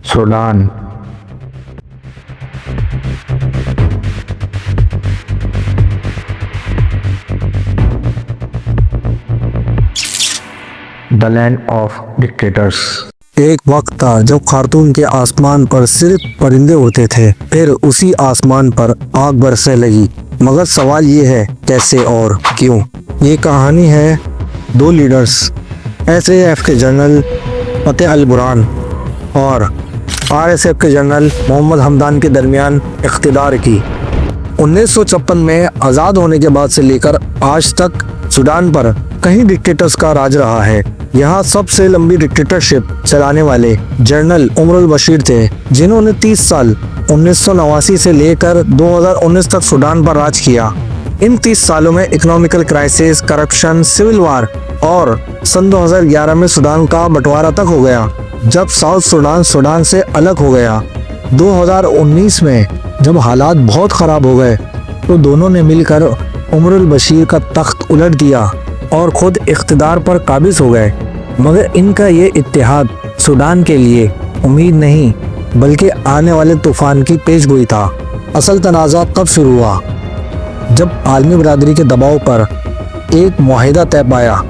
Sudan. The land of dictators. एक वक्त था जब खार्तूम के आसमान पर सिर्फ परिंदे उड़ते थे, फिर उसी आसमान पर आग बरसने लगी। मगर सवाल ये है, कैसे और क्यों? ये कहानी है दो लीडर्स, एसएएफ के जनरल फतेह अल बुरहान और आरएसएफ के जनरल मोहम्मद हमदान के दरमियान इख्तिदार की। 1956 में आज़ाद होने के बाद से लेकर आज तक सूडान पर कई डिक्टेटर्स का राज रहा है। यहाँ सबसे लंबी डिक्टेटरशिप चलाने वाले जनरल उमर अल बशीर थे, जिन्होंने 30 साल 1989 से लेकर 2019 तक सूडान पर राज किया। इन 30 सालों में economical crisis, corruption, civil war और सन 2011 में सूडान का बंटवारा तक हो गया, जब साउथ सूडान से अलग हो गया। 2019 में जब हालात बहुत ख़राब हो गए तो दोनों ने मिलकर उमर अल बशीर का तख्त उलट दिया और खुद इख्तिदार पर काबिज हो गए। मगर इनका ये इत्तेहाद सूडान के लिए उम्मीद नहीं बल्कि आने वाले तूफान की पेशगोई था। असल तनाज़ा कब शुरू हुआ? जब आलमी बरादरी के दबाव पर एक मुआहिदा तय पाया,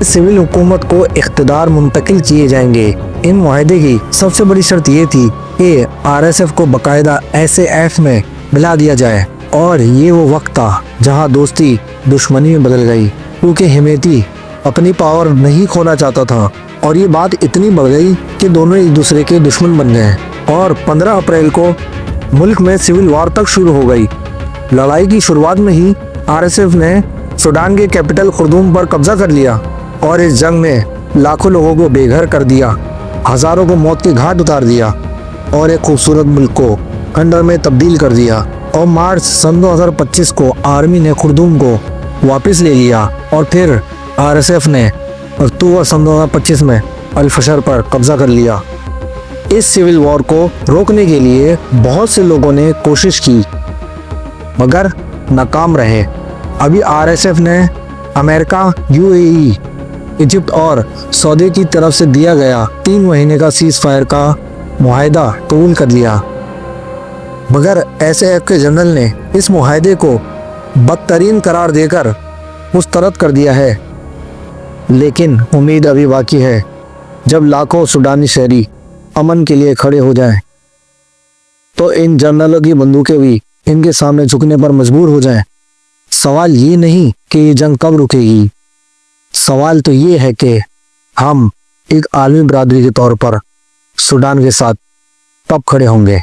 सिविल हुकूमत को इख्तिदार मुंतकिल किए जाएंगे। इन मुआहिदे की सबसे बड़ी शर्त ये थी कि आरएसएफ को बाकायदा एसएएफ में मिला दिया जाए। और ये वो वक्त था जहां दोस्ती दुश्मनी में बदल गई, क्योंकि हिमैती अपनी पावर नहीं खोना चाहता था और ये बात इतनी बढ़ गई कि दोनों एक दूसरे के दुश्मन बन गए। और 15 अप्रैल को मुल्क में सिविल वार तक शुरू हो गई। लड़ाई की शुरुआत में ही आरएसएफ ने सूडान के कैपिटल खुर्दूम पर कब्जा कर लिया और इस जंग में लाखों लोगों को बेघर कर दिया, हजारों को मौत के घाट उतार दिया और एक खूबसूरत मुल्क को खंडर में तब्दील कर दिया। और मार्च सन 2025 को आर्मी ने खुर्दूम को वापस ले लिया और फिर आरएसएफ ने अक्टूबर सन 2025 में अल फशर पर कब्जा कर लिया। इस सिविल वॉर को रोकने के लिए बहुत से लोगों ने कोशिश की मगर नाकाम रहे। अभी आरएसएफ ने अमेरिका, यूएई, इजिप्ट और सऊदी की तरफ से दिया गया 3 महीने का सीज फायर का मुआहिदा कबूल कर लिया, मगर एसएएफ के जनरल ने इस मुआहिदे को बदतरीन करार देकर मुस्तरद कर दिया है। लेकिन उम्मीद अभी बाकी है। जब लाखों सूडानी शहरी अमन के लिए खड़े हो जाएं, तो इन जनरलों की बंदूकें भी इनके सामने झुकने पर मजबूर हो जाएं। सवाल ये नहीं कि ये जंग कब रुकेगी, सवाल तो ये है कि हम एक आलमी बरादरी के तौर पर सूडान के साथ कब खड़े होंगे।